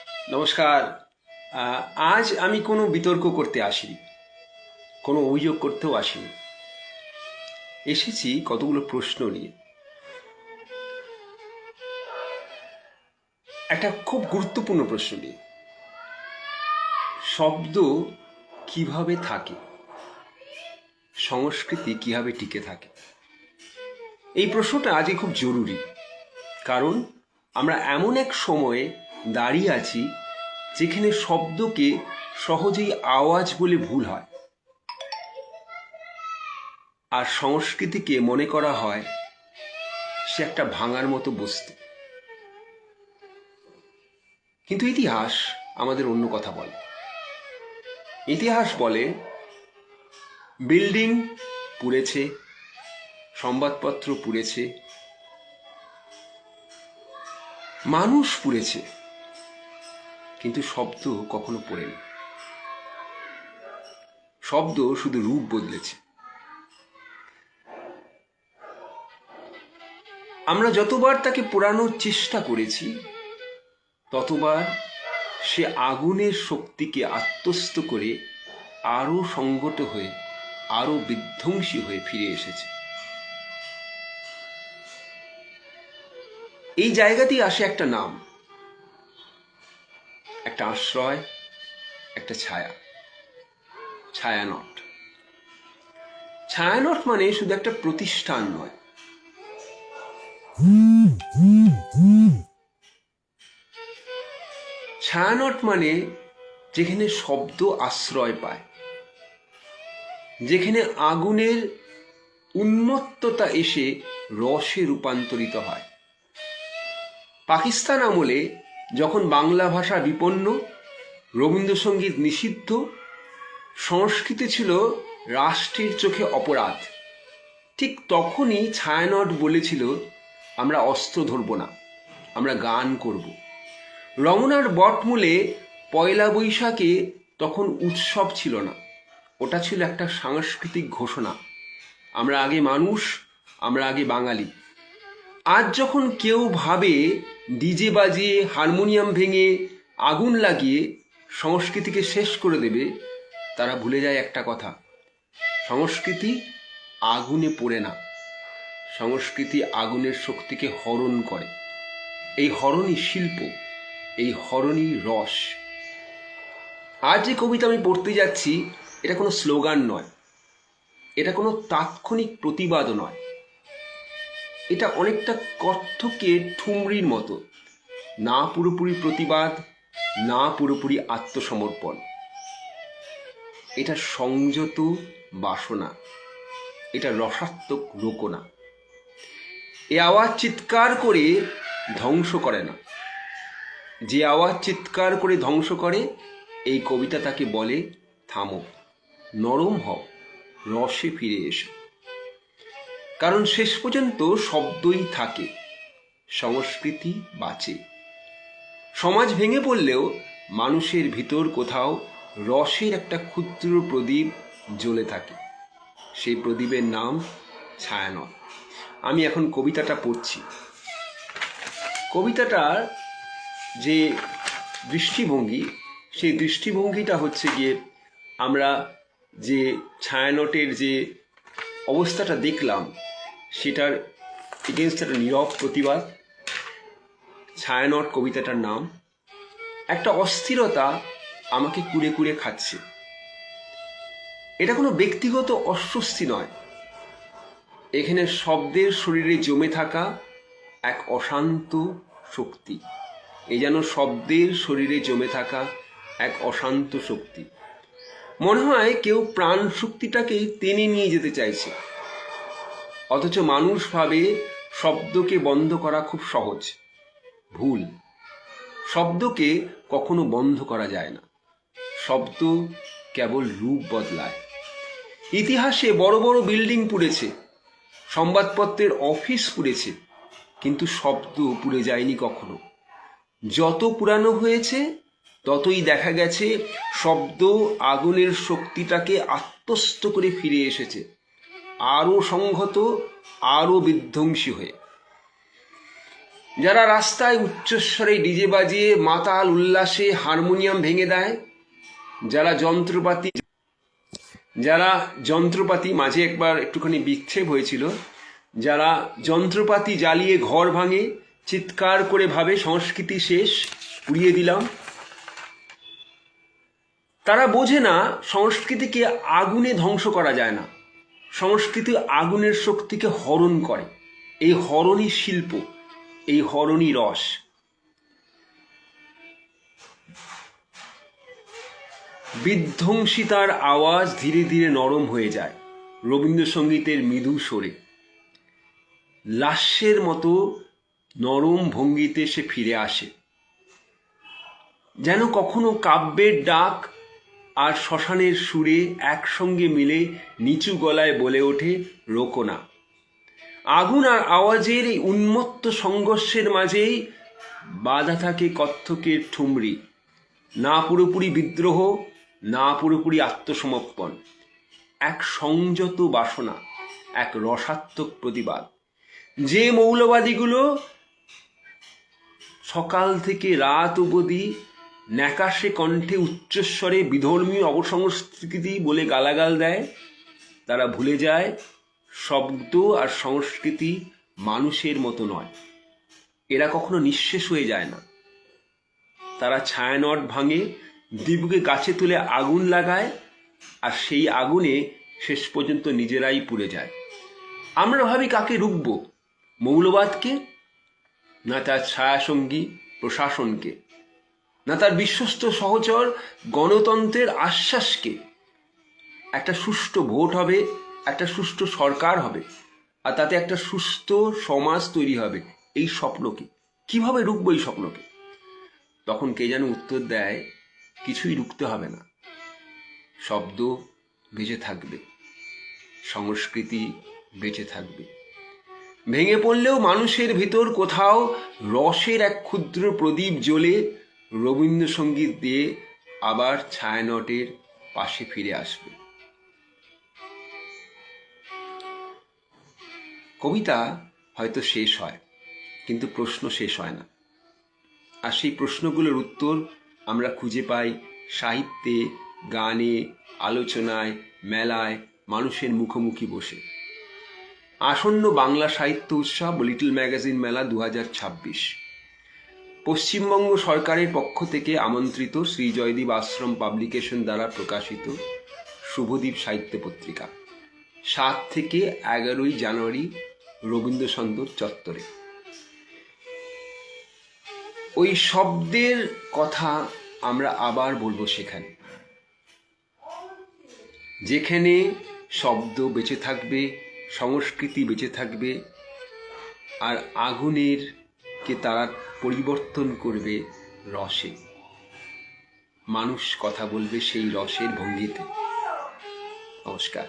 নমস্কার। আজ আমি কোনো বিতর্ক করতে আসিনি, কোনো অভিযোগ করতেও আসিনি। এসেছি কতগুলো প্রশ্ন নিয়ে। একটা খুব গুরুত্বপূর্ণ প্রশ্ন নিয়ে, শব্দ কিভাবে থাকে, সংস্কৃতি কিভাবে টিকে থাকে। এই প্রশ্নটা আজকে খুব জরুরি, কারণ আমরা এমন এক সময়ে দাঁড়িয়ে আছি যেখানে শব্দকে সহজেই আওয়াজ বলে ভুল হয়, আর সংস্কৃতিকে মনে করা হয় সে একটা ভাঙার মতো বস্তু। কিন্তু ইতিহাস আমাদের অন্য কথা বলে। ইতিহাস বলে বিল্ডিং পুড়েছে, সংবাদপত্র পুড়েছে, মানুষ পুড়েছে, কিন্তু শব্দ কখনো পড়েনি। শব্দ শুধু রূপ বদলেছে। আমরা যতবার তাকে পোড়ানোর চেষ্টা করেছি, ততবার সে আগুনের শক্তিকে আত্মস্থ করে আরো সংগত হয়ে, আরো বিধ্বংসী হয়ে ফিরে এসেছে। এই জায়গাতেই আসে একটা নাম, একটা আশ্রয়, একটা ছায়া। ছায়ানট। ছায়ানট মানে শুধু একটা প্রতিষ্ঠান নয়, ছায়ানট মানে যেখানে শব্দ আশ্রয় পায়, যেখানে আগুনের উন্মত্ততা এসে রসে রূপান্তরিত হয়। পাকিস্তান আমলে যখন বাংলা ভাষা বিপন্ন, রবীন্দ্রসঙ্গীত নিষিদ্ধ, সংস্কৃত ছিল রাষ্ট্রের চোখে অপরাধ, ঠিক তখনই ছায়ানট বলেছিল, আমরা অস্ত্র ধরব না, আমরা গান করব। রমনার বটমূলে পয়লা বৈশাখে তখন উৎসব ছিল না, ওটা ছিল একটা সাংস্কৃতিক ঘোষণা। আমরা আগে মানুষ, আমরা আগে বাঙালি। আজ যখন কেউ ভাবে ডিজে বাজিয়ে, হারমোনিয়াম ভেঙে, আগুন লাগিয়ে সংস্কৃতিকে শেষ করে দেবে, তারা ভুলে যায় একটা কথা, সংস্কৃতি আগুনে পোড়ে না, সংস্কৃতি আগুনের শক্তিকে হরণ করে। এই হরণই শিল্প, এই হরণই রস। আজ যে কবিতা আমি পড়তে যাচ্ছি, এটা কোনো স্লোগান নয়, এটা কোনো তাৎক্ষণিক প্রতিবাদও নয়, এটা অনেকটা কত্থকের ঠুমরির মতো, না পুরোপুরি প্রতিবাদ, না পুরোপুরি আত্মসমর্পণ। এটা সংযত বাসনা, এটা রসাত্মক রোকনা। এ আওয়াজ চিৎকার করে ধ্বংস করে না। যে আওয়াজ চিৎকার করে ধ্বংস করে, এই কবিতা তাকে বলে থামো, নরম হও, রসে ফিরে এসো। কারণ শেষ পর্যন্ত শব্দই থাকে, সংস্কৃতি বাঁচে। সমাজ ভেঙে পড়লেও মানুষের ভিতর কোথাও রসের একটা ক্ষুদ্র প্রদীপ জ্বলে থাকে। সেই প্রদীপের নাম ছায়ানট। আমি এখন কবিতাটা পড়ছি। কবিতাটার যে দৃষ্টিভঙ্গি, সেই দৃষ্টিভঙ্গিটা হচ্ছে গিয়ে, আমরা যে ছায়ানটের যে অবস্থাটা দেখলাম, সেটার এগেনস্ট একটা নীরব প্রতিবাদ। ছায়ানট কবিতাটার নাম। একটা অস্থিরতা আমাকে কুড়ে কুড়ে খাচ্ছে। এটা কোনো ব্যক্তিগত অস্বস্তি নয়, এখানে শব্দের শরীরে জমে থাকা এক অশান্ত শক্তি। এ যেন শব্দের শরীরে জমে থাকা এক অশান্ত শক্তি। মনে হয় কেউ প্রাণ শক্তিটাকে টেনে নিয়ে যেতে চাইছে, অথচ মানুষ ভাবে শব্দকে বন্ধ করা খুব সহজ। ভুল। শব্দকে কখনো বন্ধ করা যায় না। শব্দ কেবল রূপ বদলায়। ইতিহাসে বড় বড় বিল্ডিং পুড়েছে, সংবাদপত্রের অফিস পুড়েছে, কিন্তু শব্দ পুড়ে যায়নি কখনো। যত পুরানো হয়েছে, ততই দেখা গেছে শব্দ আগুনের শক্তিটাকে আত্মস্থ করে ফিরে এসেছে, আরো সংহত, আরো বিধ্বংসী হয়ে। যারা রাস্তায় উচ্চস্বরে ডিজে বাজিয়ে মাতাল উল্লাসে হারমোনিয়াম ভেঙে দেয়, যারা যন্ত্রপাতি মাঝে একবার একটুখানি বিক্ষেপ হয়েছিল, যারা যন্ত্রপাতি জ্বালিয়ে ঘর ভাঙে, চিৎকার করে ভাবে সংস্কৃতি শেষ, পুড়িয়ে দিলাম, তারা বোঝে না সংস্কৃতিকে আগুনে ধ্বংস করা যায় না। সংস্কৃতি আগুনের শক্তিকে হরণ করে। এই হরণই শিল্প, এই হরণই রস। বিধ্বংসিতার আওয়াজ ধীরে ধীরে নরম হয়ে যায় রবীন্দ্রসঙ্গীতের মৃদু সুরে। লাস্যের মতো নরম ভঙ্গিতে সে ফিরে আসে, যেন কখনো কাব্যের ডাক আর শ্মশানের সুরে একসঙ্গে মিলে নিচু গলায় বলে ওঠে, রোকো না। আগুন আর আওয়াজের এই উন্মত্ত সংঘর্ষের মাঝেই বাধা থাকে কত্থকের ঠুমরি। না পুরোপুরি বিদ্রোহ, না পুরোপুরি আত্মসমর্পণ, এক সংযত বাসনা, এক রসাত্মক প্রতিবাদ। যে মৌলবাদীগুলো সকাল থেকে রাত অবধি ন্যাকাশে কণ্ঠে উচ্চস্বরে বিধর্মীয় অপসংস্কৃতি বলে গালাগাল দেয়, তারা ভুলে যায় শব্দ আর সংস্কৃতি মানুষের মতো নয়। এরা কখনো নিঃশেষ হয়ে যায় না। তারা ছায়ানট ভাঙে, দীপকে গাছে তুলে আগুন লাগায়, আর সেই আগুনে শেষ পর্যন্ত নিজেরাই পুড়ে যায়। আমরা ভাবি কাকে রুখব? মৌলবাদকে, না তার ছায়াসঙ্গী প্রশাসনকে, না তার বিশ্বস্ত সহচর গণতন্ত্রের আশ্বাসকে। একটা সুষ্ঠু ভোট হবে, একটা সুষ্ঠু সরকার হবে, আর তাতে একটা সুস্থ সমাজ তৈরি হবে। এই স্বপ্নকে কিভাবে রুখবো? এই স্বপ্নকে তখন কে যেন উত্তর দেয়, কিছুই রুখতে হবে না। শব্দ বেঁচে থাকবে, সংস্কৃতি বেঁচে থাকবে। ভেঙে পড়লেও মানুষের ভিতর কোথাও রসের এক ক্ষুদ্র প্রদীপ জ্বলে রবীন্দ্রসঙ্গীত দিয়ে আবার ছায়ানটের পাশে ফিরে আসবে। কবিতা হয়তো শেষ হয়, কিন্তু প্রশ্ন শেষ হয় না। আর সেই প্রশ্নগুলোর উত্তর আমরা খুঁজে পাই সাহিত্যে, গানে, আলোচনায়, মেলায়, মানুষের মুখোমুখি বসে। আসন্ন বাংলা সাহিত্য উৎসব লিটল ম্যাগাজিন মেলা 2026 পশ্চিমবঙ্গ সরকারের পক্ষ থেকে আমন্ত্রিত শ্রী জয়দীপ আশ্রম পাবলিকেশন দ্বারা প্রকাশিত শুভদ্বীপ সাহিত্য পত্রিকা, 7 থেকে 11 জানুয়ারি রবীন্দ্রসদন চত্বরে। ওই শব্দের কথা আমরা আবার বলবো সেখানে, যেখানে শব্দ বেঁচে থাকবে, সংস্কৃতি বেঁচে থাকবে, আর আগুনের কে তারা পরিবর্তন করবে রসে। মানুষ কথা বলবে সেই রসের ভঙ্গিতে। নমস্কার।